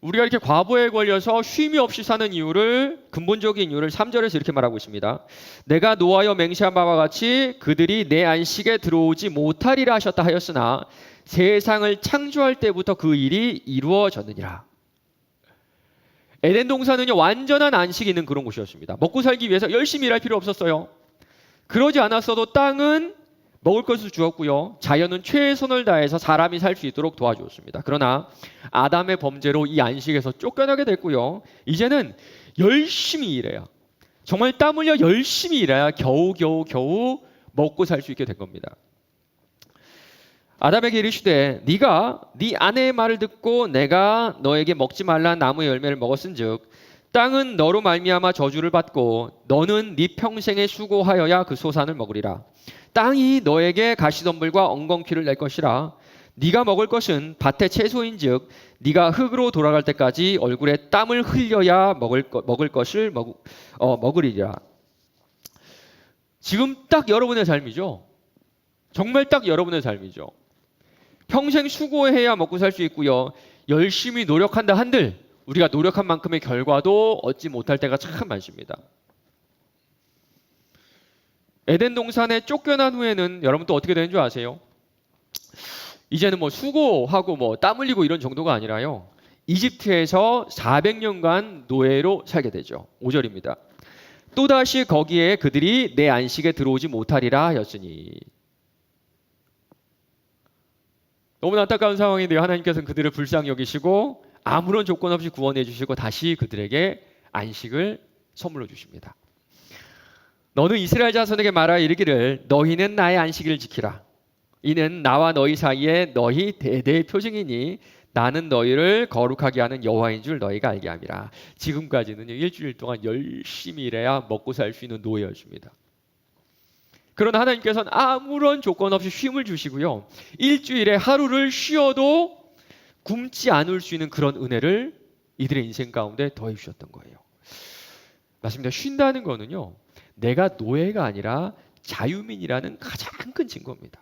우리가 이렇게 과부에 걸려서 쉼이 없이 사는 이유를, 근본적인 이유를 3절에서 이렇게 말하고 있습니다. 내가 노하여 맹세한 바와 같이 그들이 내 안식에 들어오지 못하리라 하셨다 하였으나 세상을 창조할 때부터 그 일이 이루어졌느니라. 에덴 동산은요, 완전한 안식이 있는 그런 곳이었습니다. 먹고 살기 위해서 열심히 일할 필요 없었어요. 그러지 않았어도 땅은 먹을 것을 주었고요. 자연은 최선을 다해서 사람이 살 수 있도록 도와주었습니다. 그러나 아담의 범죄로 이 안식에서 쫓겨나게 됐고요. 이제는 열심히 일해야, 정말 땀 흘려 열심히 일해야 겨우 먹고 살 수 있게 된 겁니다. 아담에게 이르시되 네가 네 아내의 말을 듣고 내가 너에게 먹지 말라는 나무의 열매를 먹었은즉 땅은 너로 말미암아 저주를 받고 너는 네 평생에 수고하여야 그 소산을 먹으리라. 땅이 너에게 가시덤불과 엉겅퀴를 낼 것이라. 네가 먹을 것은 밭의 채소인즉 네가 흙으로 돌아갈 때까지 얼굴에 땀을 흘려야 먹을 것을 먹으리라. 지금 딱 여러분의 삶이죠. 정말 딱 여러분의 삶이죠. 평생 수고해야 먹고 살 수 있고요. 열심히 노력한다 한들 우리가 노력한 만큼의 결과도 얻지 못할 때가 참 많습니다. 에덴 동산에 쫓겨난 후에는 여러분 또 어떻게 되는 줄 아세요? 이제는 뭐 수고하고 뭐 땀 흘리고 이런 정도가 아니라요. 이집트에서 400년간 노예로 살게 되죠. 5절입니다. 또다시 거기에 그들이 내 안식에 들어오지 못하리라 하였으니. 너무나 안타까운 상황인데요. 하나님께서는 그들을 불쌍히 여기시고 아무런 조건 없이 구원해 주시고 다시 그들에게 안식을 선물로 주십니다. 너는 이스라엘 자손에게 말하여 이르기를 너희는 나의 안식일을 지키라. 이는 나와 너희 사이에 너희 대대의 표징이니 나는 너희를 거룩하게 하는 여호와인 줄 너희가 알게 함이라. 지금까지는요, 일주일 동안 열심히 일해야 먹고 살 수 있는 노예였습니다. 그러나 하나님께서는 아무런 조건 없이 쉼을 주시고요. 일주일에 하루를 쉬어도 굶지 않을 수 있는 그런 은혜를 이들의 인생 가운데 더해 주셨던 거예요. 맞습니다. 쉰다는 거는요, 내가 노예가 아니라 자유민이라는 가장 큰 증거입니다.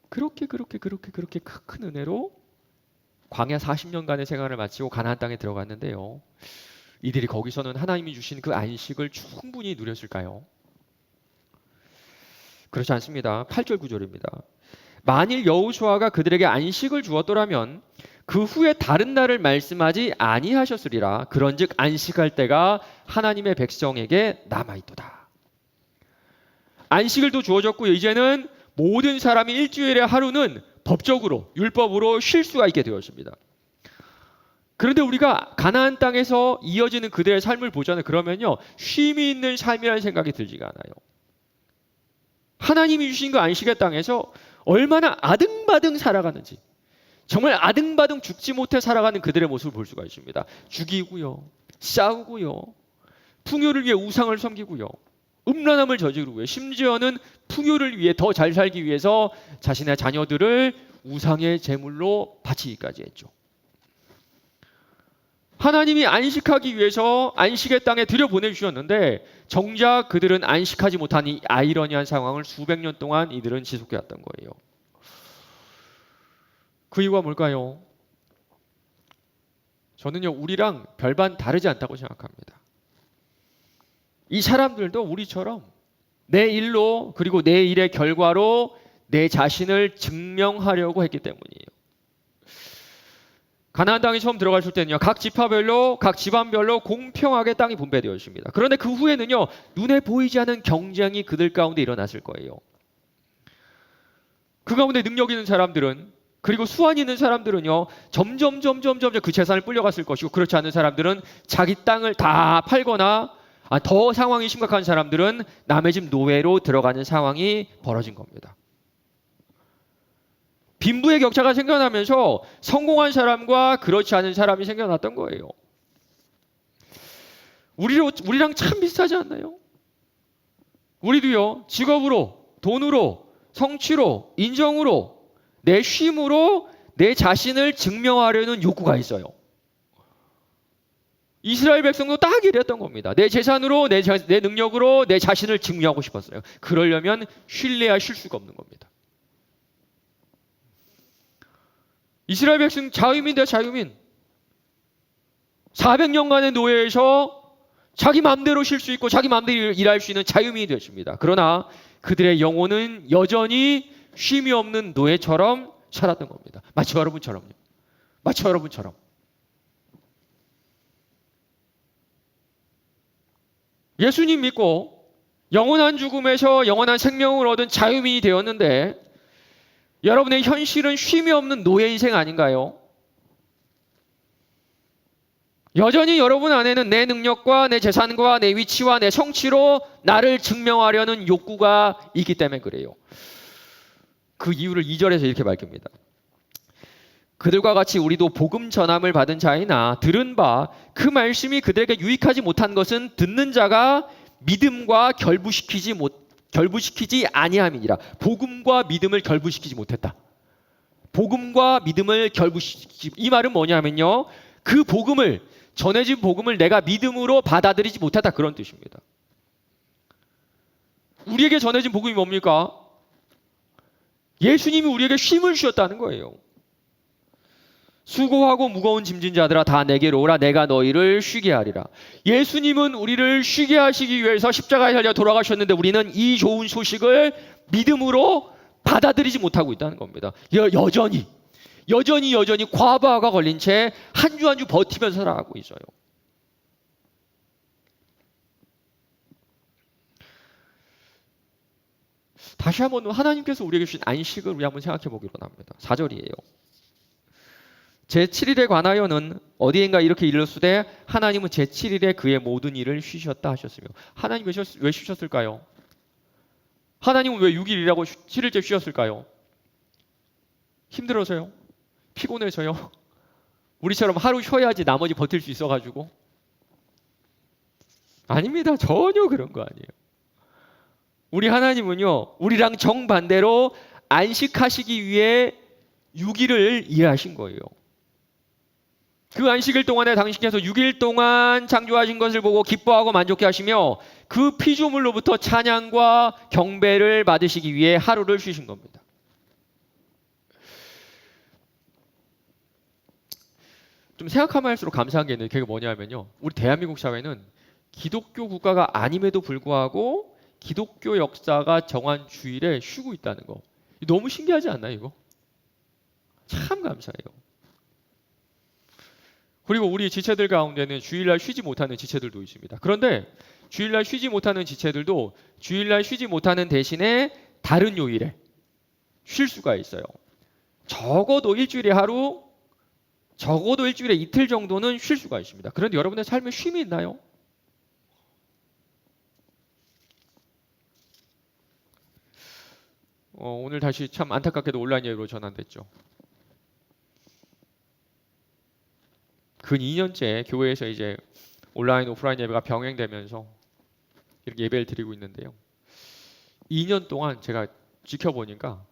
그렇게 큰 은혜로 광야 40년간의 생활을 마치고 가나안 땅에 들어갔는데요. 이들이 거기서는 하나님이 주신 그 안식을 충분히 누렸을까요? 그렇지 않습니다. 8절 9절입니다. 만일 여호수아가 그들에게 안식을 주었더라면 그 후에 다른 날을 말씀하지 아니하셨으리라. 그런즉 안식할 때가 하나님의 백성에게 남아있도다. 안식을 또 주어졌고요. 이제는 모든 사람이 일주일의 하루는 법적으로 율법으로 쉴 수가 있게 되었습니다. 그런데 우리가 가나안 땅에서 이어지는 그들의 삶을 보잖아요. 그러면요, 쉼이 있는 삶이라는 생각이 들지가 않아요. 하나님이 주신 그 안식의 땅에서 얼마나 아등바등 살아가는지, 정말 아등바등 죽지 못해 살아가는 그들의 모습을 볼 수가 있습니다. 죽이고요, 싸우고요, 풍요를 위해 우상을 섬기고요, 음란함을 저지르고요, 심지어는 풍요를 위해 더 잘 살기 위해서 자신의 자녀들을 우상의 제물로 바치기까지 했죠. 하나님이 안식하기 위해서 안식의 땅에 들여보내주셨는데 정작 그들은 안식하지 못한 이 아이러니한 상황을 수백 년 동안 이들은 지속해왔던 거예요. 그 이유가 뭘까요? 저는요, 우리랑 별반 다르지 않다고 생각합니다. 이 사람들도 우리처럼 내 일로, 그리고 내 일의 결과로 내 자신을 증명하려고 했기 때문이에요. 가나안 땅에 처음 들어갔을 때는요, 각 지파별로, 각 집안별로 공평하게 땅이 분배되었습니다. 그런데 그 후에는요, 눈에 보이지 않는 경쟁이 그들 가운데 일어났을 거예요. 그 가운데 능력 있는 사람들은, 그리고 수완 있는 사람들은요, 점점 그 재산을 불려갔을 것이고, 그렇지 않은 사람들은 자기 땅을 다 팔거나, 더 상황이 심각한 사람들은 남의 집 노예로 들어가는 상황이 벌어진 겁니다. 빈부의 격차가 생겨나면서 성공한 사람과 그렇지 않은 사람이 생겨났던 거예요. 우리랑 참 비슷하지 않나요? 우리도요, 직업으로, 돈으로, 성취로, 인정으로, 내 쉼으로 내 자신을 증명하려는 욕구가 있어요. 이스라엘 백성도 딱 이랬던 겁니다. 내 재산으로, 내 능력으로 내 자신을 증명하고 싶었어요. 그러려면 쉴래야 쉴 수가 없는 겁니다. 이스라엘 백성 자유민이다, 자유민. 400년간의 노예에서 자기 마음대로 쉴 수 있고 자기 마음대로 일할 수 있는 자유민이 되었습니다. 그러나 그들의 영혼은 여전히 쉼이 없는 노예처럼 살았던 겁니다. 마치 여러분처럼요. 마치 여러분처럼. 예수님 믿고 영원한 죽음에서 영원한 생명을 얻은 자유민이 되었는데 여러분의 현실은 쉼이 없는 노예 인생 아닌가요? 여전히 여러분 안에는 내 능력과 내 재산과 내 위치와 내 성취로 나를 증명하려는 욕구가 있기 때문에 그래요. 그 이유를 2절에서 이렇게 밝힙니다. 그들과 같이 우리도 복음 전함을 받은 자이나 들은 바 그 말씀이 그들에게 유익하지 못한 것은 듣는 자가 믿음과 결부시키지 아니함이니라. 복음과 믿음을 결부시키지 못했다. 복음과 믿음을 이 말은 뭐냐면요. 그 복음을 전해진 복음을 내가 믿음으로 받아들이지 못했다, 그런 뜻입니다. 우리에게 전해진 복음이 뭡니까? 예수님이 우리에게 쉼을 주셨다는 거예요. 수고하고 무거운 짐진 자들아 다 내게로 오라 내가 너희를 쉬게 하리라. 예수님은 우리를 쉬게 하시기 위해서 십자가에 달려 돌아가셨는데 우리는 이 좋은 소식을 믿음으로 받아들이지 못하고 있다는 겁니다. 여전히 과부하가 걸린 채 한 주 한 주 버티면서 살아가고 있어요. 다시 한번 하나님께서 우리에게 주신 안식을 우리 한번 생각해 보기로 합니다. 4절이에요. 제7일에 관하여는 어디엔가 이렇게 일렀으되 하나님은 제7일에 그의 모든 일을 쉬셨다 하셨으며. 하나님 왜 쉬셨을까요? 하나님은 왜 6일이라고 7일째 쉬셨을까요? 힘들어서요? 피곤해서요? 우리처럼 하루 쉬어야지 나머지 버틸 수 있어가지고? 아닙니다. 전혀 그런 거 아니에요. 우리 하나님은요, 우리랑 정반대로 안식하시기 위해 6일을 일하신 거예요. 그 안식일 동안에 당신께서 6일 동안 창조하신 것을 보고 기뻐하고 만족해 하시며 그 피조물로부터 찬양과 경배를 받으시기 위해 하루를 쉬신 겁니다. 좀 생각하면 할수록 감사한 게 있는데 그게 뭐냐면요. 우리 대한민국 사회는 기독교 국가가 아님에도 불구하고 기독교 역사가 정한 주일에 쉬고 있다는 거. 너무 신기하지 않나요, 이거? 참 감사해요. 그리고 우리 지체들 가운데는 주일날 쉬지 못하는 지체들도 있습니다. 그런데 주일날 쉬지 못하는 지체들도 주일날 쉬지 못하는 대신에 다른 요일에 쉴 수가 있어요. 적어도 일주일에 하루, 적어도 일주일에 이틀 정도는 쉴 수가 있습니다. 그런데 여러분의 삶에 쉼이 있나요? 오늘 다시 참 안타깝게도 온라인 예배로 전환됐죠. 근 2년째 교회에서 이제 온라인, 오프라인 예배가 병행되면서 이렇게 예배를 드리고 있는데요. 2년 동안 제가 지켜보니까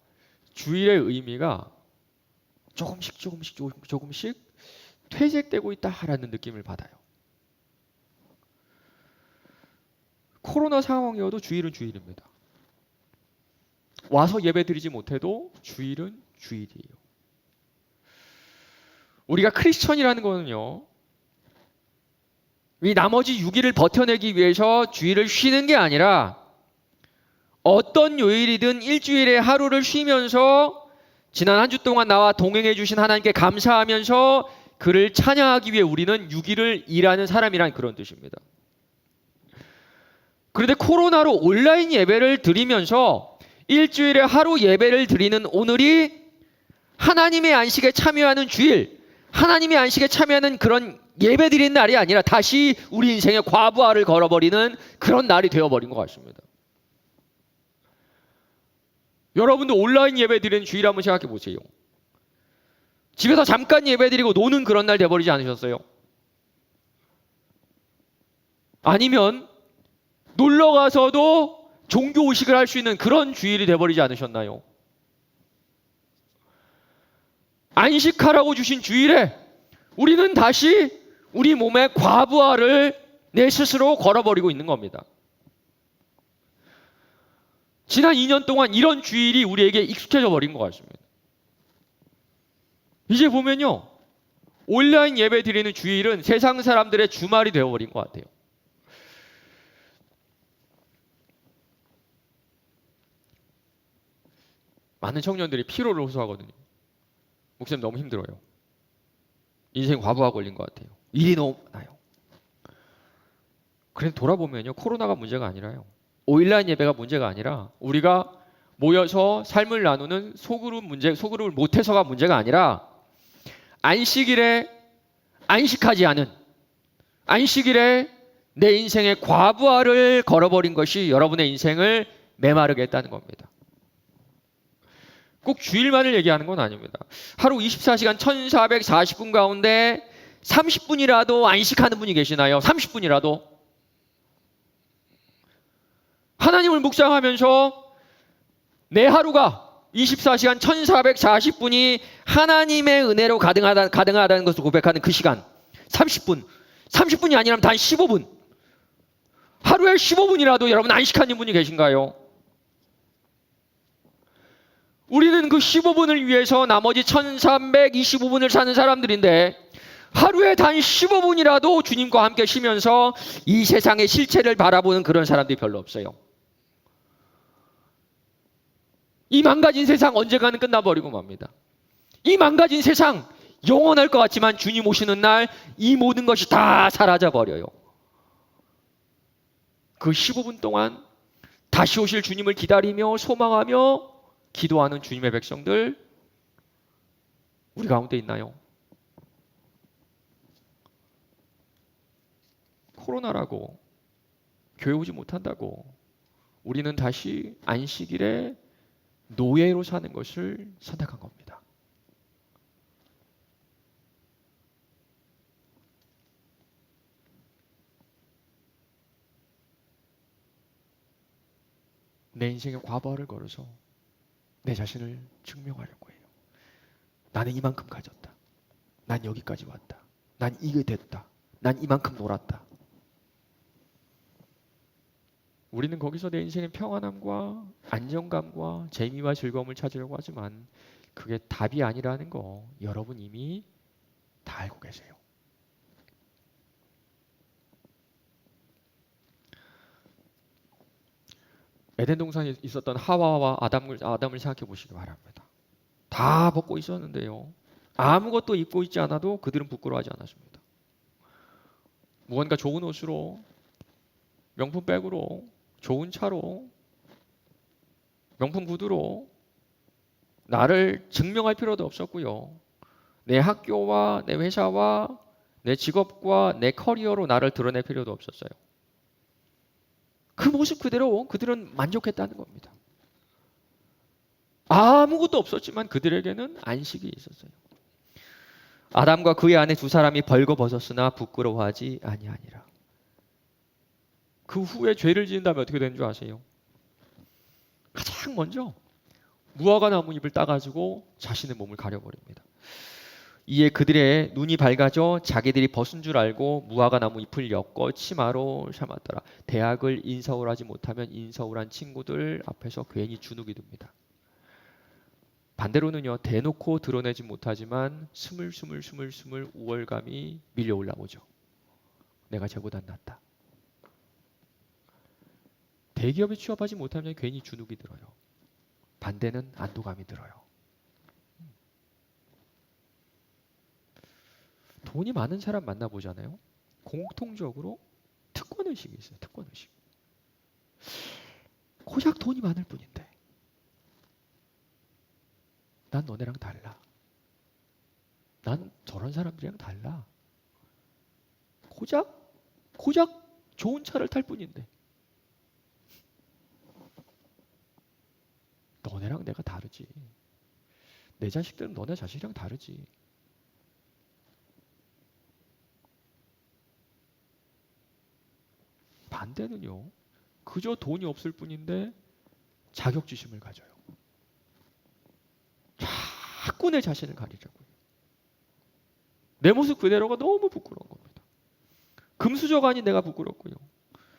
주일의 의미가 조금씩 퇴색되고 있다라는 느낌을 받아요. 코로나 상황이어도 주일은 주일입니다. 와서 예배 드리지 못해도 주일은 주일이에요. 우리가 크리스천이라는 거는요, 이 나머지 6일을 버텨내기 위해서 주일을 쉬는 게 아니라 어떤 요일이든 일주일에 하루를 쉬면서 지난 한 주 동안 나와 동행해 주신 하나님께 감사하면서 그를 찬양하기 위해 우리는 6일을 일하는 사람이란 그런 뜻입니다. 그런데 코로나로 온라인 예배를 드리면서 일주일에 하루 예배를 드리는 오늘이 하나님의 안식에 참여하는 주일, 하나님의 안식에 참여하는 그런 예배 드리는 날이 아니라 다시 우리 인생의 과부하를 걸어버리는 그런 날이 되어버린 것 같습니다. 여러분도 온라인 예배 드리는 주일 한번 생각해 보세요. 집에서 잠깐 예배 드리고 노는 그런 날 돼버리지 않으셨어요? 아니면 놀러 가서도 종교 의식을 할 수 있는 그런 주일이 돼버리지 않으셨나요? 안식하라고 주신 주일에 우리는 다시 우리 몸의 과부하를 내 스스로 걸어버리고 있는 겁니다. 지난 2년 동안 이런 주일이 우리에게 익숙해져 버린 것 같습니다. 이제 보면요, 온라인 예배 드리는 주일은 세상 사람들의 주말이 되어버린 것 같아요. 많은 청년들이 피로를 호소하거든요. 목사님 너무 힘들어요. 인생 과부하 걸린 것 같아요. 일이 너무 많아요. 그래서 돌아보면요, 코로나가 문제가 아니라요, 온라인 예배가 문제가 아니라 우리가 모여서 삶을 나누는 소그룹을 못해서가 문제가 아니라 안식일에 안식하지 않은, 안식일에 내 인생의 과부하를 걸어버린 것이 여러분의 인생을 메마르게 했다는 겁니다. 꼭 주일만을 얘기하는 건 아닙니다. 하루 24시간 1440분 가운데 30분이라도 안식하는 분이 계시나요? 30분이라도? 하나님을 묵상하면서 내 하루가 24시간 1440분이 하나님의 은혜로 가능하다는 것을 고백하는 그 시간, 30분. 30분이 아니라면 단 15분. 하루에 15분이라도 여러분 안식하는 분이 계신가요? 우리는 그 15분을 위해서 나머지 1325분을 사는 사람들인데, 하루에 단 15분이라도 주님과 함께 쉬면서 이 세상의 실체를 바라보는 그런 사람들이 별로 없어요. 이 망가진 세상 언젠가는 끝나버리고 맙니다. 이 망가진 세상 영원할 것 같지만 주님 오시는 날 이 모든 것이 다 사라져버려요. 그 15분 동안 다시 오실 주님을 기다리며 소망하며 기도하는 주님의 백성들, 우리 가운데 있나요? 코로나라고 교회 오지 못한다고 우리는 다시 안식일에 노예로 사는 것을 선택한 겁니다. 내 인생의 과부하를 걸어서 내 자신을 증명하려고 해요. 나는 이만큼 가졌다. 난 여기까지 왔다. 난 이게 됐다. 난 이만큼 놀았다. 우리는 거기서 내 인생의 평안함과 안정감과 재미와 즐거움을 찾으려고 하지만 그게 답이 아니라는 거 여러분 이미 다 알고 계세요. 에덴 동산에 있었던 하와와 아담을 생각해 보시기 바랍니다. 다 벗고 있었는데요, 아무것도 입고 있지 않아도 그들은 부끄러워하지 않았습니다. 무언가 좋은 옷으로, 명품 백으로, 좋은 차로, 명품 구두로 나를 증명할 필요도 없었고요. 내 학교와 내 회사와 내 직업과 내 커리어로 나를 드러낼 필요도 없었어요. 그 모습 그대로 그들은 만족했다는 겁니다. 아무것도 없었지만 그들에게는 안식이 있었어요. 아담과 그의 아내 두 사람이 벌거벗었으나 부끄러워하지 아니하니라. 그 후에 죄를 지은 다음에 어떻게 되는 줄 아세요? 가장 먼저 무화과 나무 잎을 따가지고 자신의 몸을 가려버립니다. 이에 그들의 눈이 밝아져 자기들이 벗은 줄 알고 무화과 나무 잎을 엮어 치마로 삼았더라. 대학을 인서울하지 못하면 인서울한 친구들 앞에서 괜히 주눅이 듭니다. 반대로는요, 대놓고 드러내지 못하지만 스물스물 우월감이 밀려 올라오죠. 내가 쟤보단 낫다. 대기업에 취업하지 못하면 괜히 주눅이 들어요. 반대는 안도감이 들어요. 돈이 많은 사람 만나보잖아요. 공통적으로 특권의식이 있어요. 특권의식. 고작 돈이 많을 뿐인데 난 너네랑 달라. 난 저런 사람들이랑 달라. 고작 좋은 차를 탈 뿐인데 너네랑 내가 다르지. 내 자식들은 너네 자식이랑 다르지. 반대는요, 그저 돈이 없을 뿐인데 자격지심을 가져요. 자꾸 내 자신을 가리려고요. 내 모습 그대로가 너무 부끄러운 겁니다. 금수저가 아닌 내가 부끄럽고요.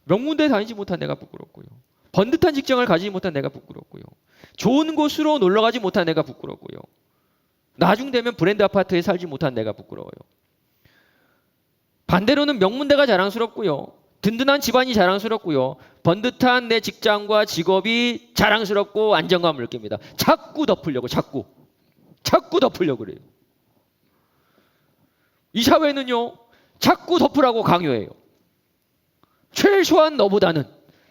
명문대에 다니지 못한 내가 부끄럽고요. 번듯한 직장을 가지지 못한 내가 부끄럽고요. 좋은 곳으로 놀러가지 못한 내가 부끄럽고요. 나중 되면 브랜드 아파트에 살지 못한 내가 부끄러워요. 반대로는 명문대가 자랑스럽고요. 든든한 집안이 자랑스럽고요. 번듯한 내 직장과 직업이 자랑스럽고 안정감을 느낍니다. 자꾸 덮으려고 자꾸 덮으려고 그래요. 이 사회는요. 자꾸 덮으라고 강요해요. 최소한 너보다는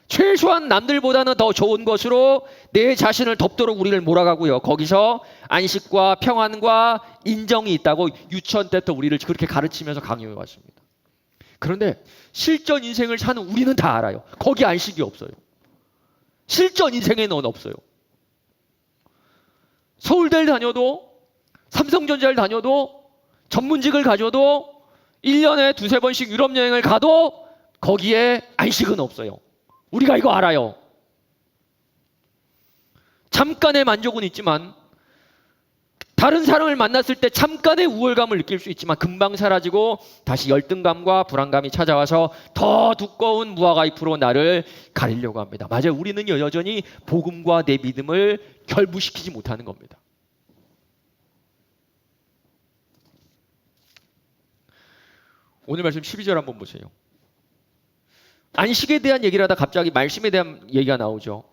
최소한 남들보다는 더 좋은 것으로 내 자신을 덮도록 우리를 몰아가고요. 거기서 안식과 평안과 인정이 있다고 유치원 때부터 우리를 그렇게 가르치면서 강요해 왔습니다. 그런데 실전 인생을 사는 우리는 다 알아요. 거기 안식이 없어요. 실전 인생에는 없어요. 서울대를 다녀도 삼성전자를 다녀도 전문직을 가져도 1년에 두세 번씩 유럽 여행을 가도 거기에 안식은 없어요. 우리가 이거 알아요. 잠깐의 만족은 있지만 다른 사람을 만났을 때 잠깐의 우월감을 느낄 수 있지만 금방 사라지고 다시 열등감과 불안감이 찾아와서 더 두꺼운 무화과 잎으로 나를 가리려고 합니다. 맞아요. 우리는 여전히 복음과 내 믿음을 결부시키지 못하는 겁니다. 오늘 말씀 12절 한번 보세요. 안식에 대한 얘기를 하다 갑자기 말씀에 대한 얘기가 나오죠.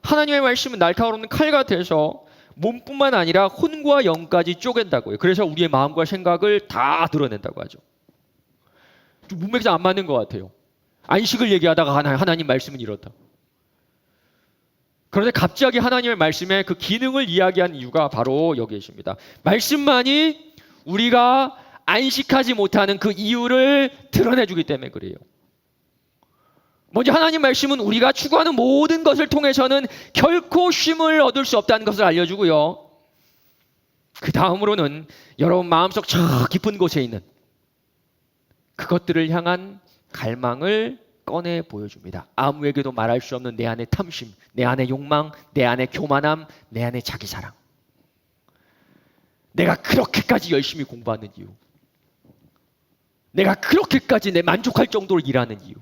하나님의 말씀은 날카로운 칼 같아서 몸뿐만 아니라 혼과 영까지 쪼갠다고요. 그래서 우리의 마음과 생각을 다 드러낸다고 하죠. 좀 문맥상 안 맞는 것 같아요. 안식을 얘기하다가 하나님 말씀은 이렇다. 그런데 갑자기 하나님의 말씀의 그 기능을 이야기한 이유가 바로 여기에 있습니다. 말씀만이 우리가 안식하지 못하는 그 이유를 드러내주기 때문에 그래요. 먼저 하나님 말씀은 우리가 추구하는 모든 것을 통해서는 결코 쉼을 얻을 수 없다는 것을 알려주고요. 그 다음으로는 여러분 마음속 저 깊은 곳에 있는 그것들을 향한 갈망을 꺼내 보여줍니다. 아무에게도 말할 수 없는 내 안의 탐심, 내 안의 욕망, 내 안의 교만함, 내 안의 자기사랑. 내가 그렇게까지 열심히 공부하는 이유, 내가 그렇게까지 내 만족할 정도로 일하는 이유.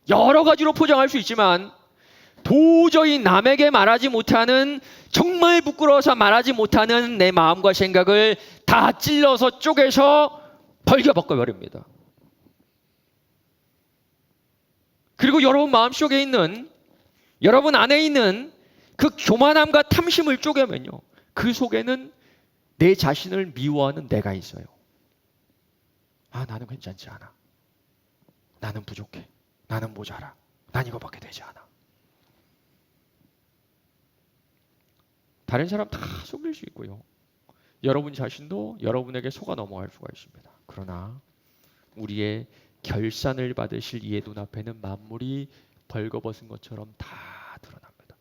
여러 가지로 포장할 수 있지만 도저히 남에게 말하지 못하는, 정말 부끄러워서 말하지 못하는 내 마음과 생각을 다 찔러서 쪼개서 벌겨벗겨 버립니다. 그리고 여러분 마음속에 있는, 여러분 안에 있는 그 교만함과 탐심을 쪼개면요, 그 속에는 내 자신을 미워하는 내가 있어요. 아, 나는 괜찮지 않아. 나는 부족해. 나는 모자라. 난 이거밖에 되지 않아. 다른 사람 다 속일 수 있고요. 여러분 자신도 여러분에게 속아 넘어갈 수가 있습니다. 그러나 우리의 결산을 받으실 이의 눈앞에는 만물이 벌거벗은 것처럼 다 드러납니다.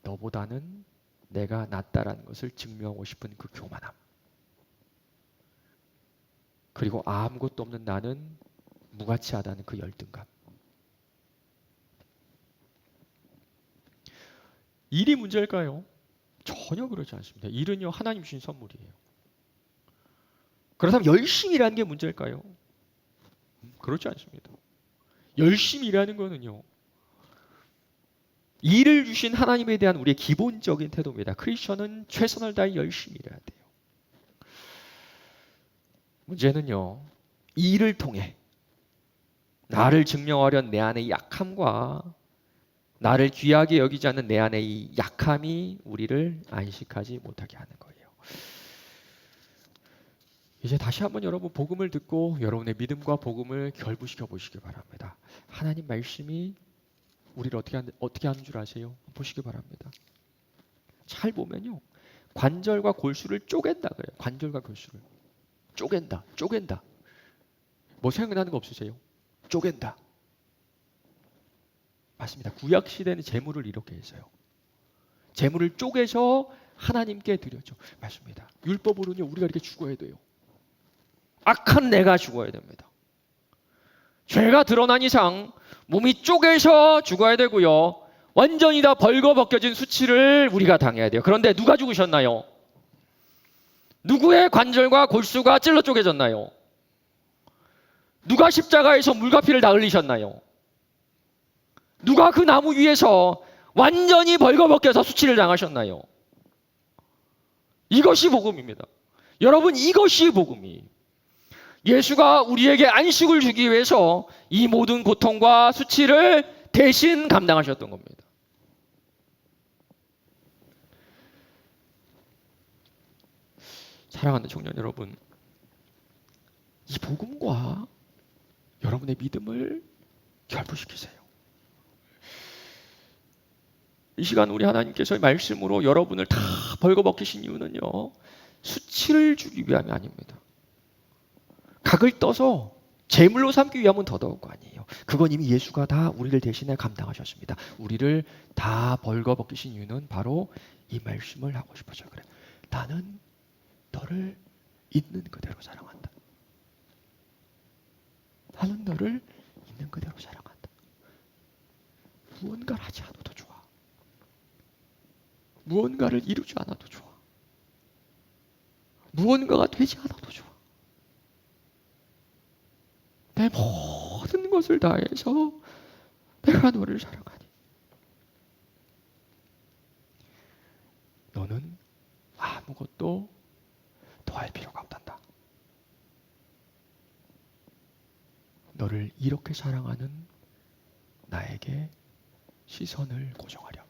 너보다는 내가 낫다라는 것을 증명하고 싶은 그 교만함. 그리고 아무것도 없는 나는 무가치하다는 그 열등감. 일이 문제일까요? 전혀 그렇지 않습니다. 일은요, 하나님 주신 선물이에요. 그렇다면 열심히 일하는 게 문제일까요? 그렇지 않습니다. 열심히 일하는 거는요, 일을 주신 하나님에 대한 우리의 기본적인 태도입니다. 크리스천은 최선을 다해 열심히 일해야 돼요. 문제는요, 이 일을 통해 나를 증명하려는 내 안의 약함과 나를 귀하게 여기지 않는 내 안의 이 약함이 우리를 안식하지 못하게 하는 거예요. 이제 다시 한번 여러분 복음을 듣고 여러분의 믿음과 복음을 결부시켜 보시기 바랍니다. 하나님 말씀이 우리를 어떻게 하는 줄 아세요? 보시기 바랍니다. 잘 보면요, 관절과 골수를 쪼갠다 그래요. 관절과 골수를 쪼갠다. 뭐 생각나는 거 없으세요? 쪼갠다. 맞습니다. 구약 시대는 제물을 이렇게 했어요. 제물을 쪼개서 하나님께 드렸죠. 맞습니다. 율법으로는요, 우리가 이렇게 죽어야 돼요. 악한 내가 죽어야 됩니다. 죄가 드러난 이상 몸이 쪼개서 죽어야 되고요, 완전히 다 벌거벗겨진 수치를 우리가 당해야 돼요. 그런데 누가 죽으셨나요? 누구의 관절과 골수가 찔러 쪼개졌나요? 누가 십자가에서 물과 피를 다 흘리셨나요? 누가 그 나무 위에서 완전히 벌거벗겨서 수치를 당하셨나요? 이것이 복음입니다. 여러분, 이것이 복음이. 예수가 우리에게 안식을 주기 위해서 이 모든 고통과 수치를 대신 감당하셨던 겁니다. 사랑하는 청년 여러분, 이 복음과 여러분의 믿음을 결부시키세요. 이 시간 우리 하나님께서의 말씀으로 여러분을 다 벌거벗기신 이유는요, 수치를 주기 위함이 아닙니다. 각을 떠서 제물로 삼기 위함은 더더욱 아니에요. 그건 이미 예수가 다 우리를 대신에 감당하셨습니다. 우리를 다 벌거벗기신 이유는 바로 이 말씀을 하고 싶어서 그래요. 나는 너를 있는 그대로 사랑한다. 나는 너를 있는 그대로 사랑한다. 무언가를 하지 않아도 좋아. 무언가를 이루지 않아도 좋아. 무언가가 되지 않아도 좋아. 내 모든 것을 다해서 내가 너를 사랑하니 너는 아무것도 더할 필요가 없단다. 너를 이렇게 사랑하는 나에게 시선을 고정하렴.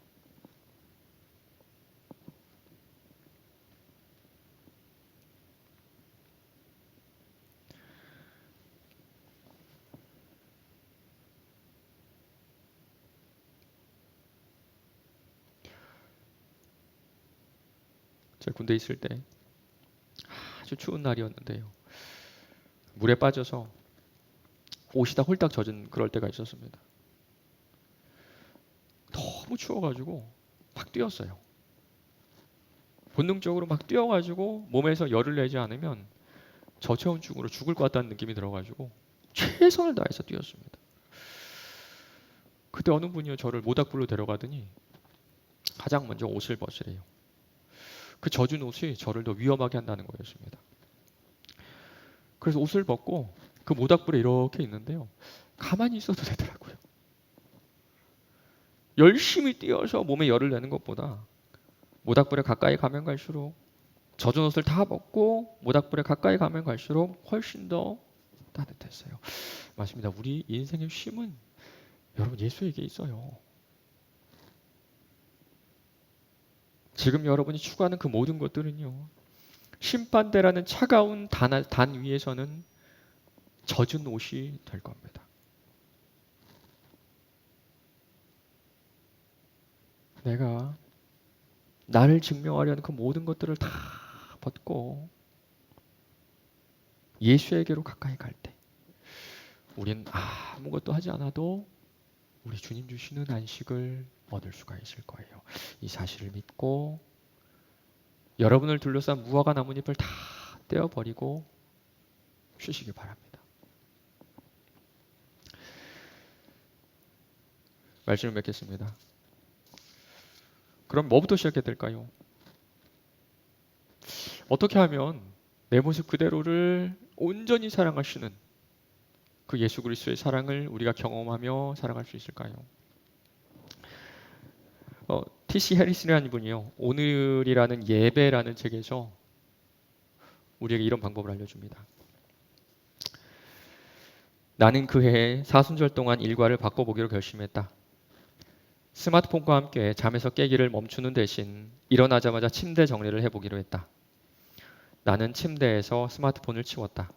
제가 군대에 있을 때 아주 추운 날이었는데요. 물에 빠져서 옷이 다 홀딱 젖은 그럴 때가 있었습니다. 너무 추워가지고 막 뛰었어요. 본능적으로 막 뛰어가지고 몸에서 열을 내지 않으면 저체온증으로 죽을 것 같다는 느낌이 들어가지고 최선을 다해서 뛰었습니다. 그때 어느 분이 저를 모닥불로 데려가더니 가장 먼저 옷을 벗으래요. 그 젖은 옷이 저를 더 위험하게 한다는 거였습니다. 그래서 옷을 벗고 그 모닥불에 이렇게 있는데요. 가만히 있어도 되더라고요. 열심히 뛰어서 몸에 열을 내는 것보다 모닥불에 가까이 가면 갈수록 젖은 옷을 다 벗고 모닥불에 가까이 가면 갈수록 훨씬 더 따뜻했어요. 맞습니다. 우리 인생의 쉼은 여러분 예수에게 있어요. 지금 여러분이 추구하는 그 모든 것들은요. 심판대라는 차가운 단 위에서는 젖은 옷이 될 겁니다. 내가 나를 증명하려는 그 모든 것들을 다 벗고 예수에게로 가까이 갈 때 우리는 아무것도 하지 않아도 우리 주님 주시는 안식을 얻을 수가 있을 거예요. 이 사실을 믿고 여러분을 둘러싼 무화과 나뭇잎을 다 떼어버리고 쉬시기 바랍니다. 말씀을 맺겠습니다. 그럼 뭐부터 시작해야 될까요? 어떻게 하면 내 모습 그대로를 온전히 사랑하시는 그 예수 그리스도의 사랑을 우리가 경험하며 살아갈 수 있을까요? T.C. 해리슨이라는 분이요. 오늘이라는 예배라는 책에서 우리에게 이런 방법을 알려줍니다. 나는 그 해에 사순절 동안 일과를 바꿔보기로 결심했다. 스마트폰과 함께 잠에서 깨기를 멈추는 대신 일어나자마자 침대 정리를 해보기로 했다. 나는 침대에서 스마트폰을 치웠다.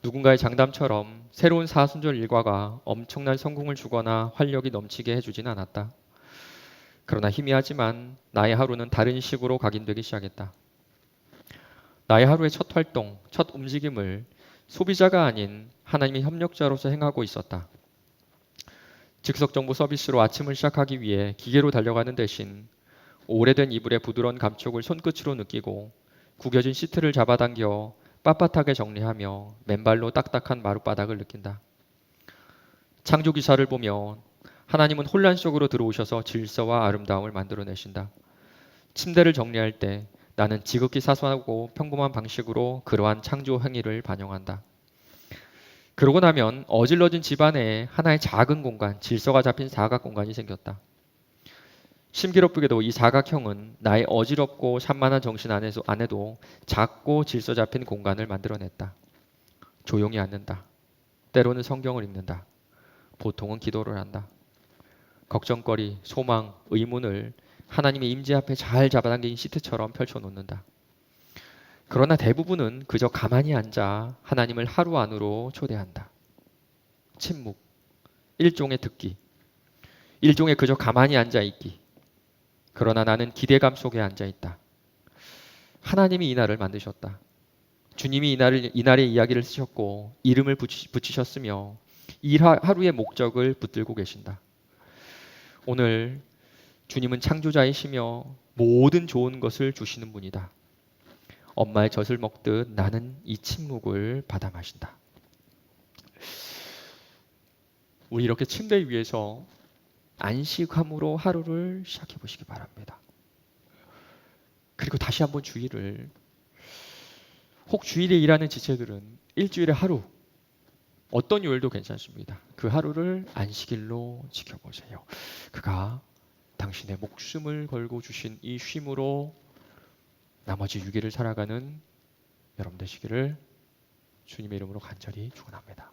누군가의 장담처럼 새로운 사순절 일과가 엄청난 성공을 주거나 활력이 넘치게 해주진 않았다. 그러나 희미하지만 나의 하루는 다른 식으로 각인되기 시작했다. 나의 하루의 첫 활동, 첫 움직임을 소비자가 아닌 하나님의 협력자로서 행하고 있었다. 즉석정보 서비스로 아침을 시작하기 위해 기계로 달려가는 대신 오래된 이불의 부드러운 감촉을 손끝으로 느끼고 구겨진 시트를 잡아당겨 빳빳하게 정리하며 맨발로 딱딱한 마룻바닥을 느낀다. 창조기사를 보며 하나님은 혼란 속으로 들어오셔서 질서와 아름다움을 만들어내신다. 침대를 정리할 때 나는 지극히 사소하고 평범한 방식으로 그러한 창조 행위를 반영한다. 그러고 나면 어질러진 집안에 하나의 작은 공간, 질서가 잡힌 사각 공간이 생겼다. 신비롭게도 이 사각형은 나의 어지럽고 산만한 정신 안에도 작고 질서 잡힌 공간을 만들어냈다. 조용히 앉는다. 때로는 성경을 읽는다. 보통은 기도를 한다. 걱정거리, 소망, 의문을 하나님의 임재 앞에 잘 잡아당긴 시트처럼 펼쳐놓는다. 그러나 대부분은 그저 가만히 앉아 하나님을 하루 안으로 초대한다. 침묵, 일종의 듣기, 일종의 그저 가만히 앉아 있기. 그러나 나는 기대감 속에 앉아 있다. 하나님이 이 날을 만드셨다. 주님이 이날의 이야기를 쓰셨고 이름을 붙이셨으며 이 하루의 목적을 붙들고 계신다. 오늘 주님은 창조자이시며 모든 좋은 것을 주시는 분이다. 엄마의 젖을 먹듯 나는 이 침묵을 받아 마신다. 우리 이렇게 침대 위에서 안식함으로 하루를 시작해 보시기 바랍니다. 그리고 다시 한번 주일을, 혹 주일에 일하는 지체들은 일주일에 하루, 어떤 요일도 괜찮습니다. 그 하루를 안식일로 지켜보세요. 그가 당신의 목숨을 걸고 주신 이 쉼으로 나머지 6일을 살아가는 여러분 되시기를 주님의 이름으로 간절히 축원합니다.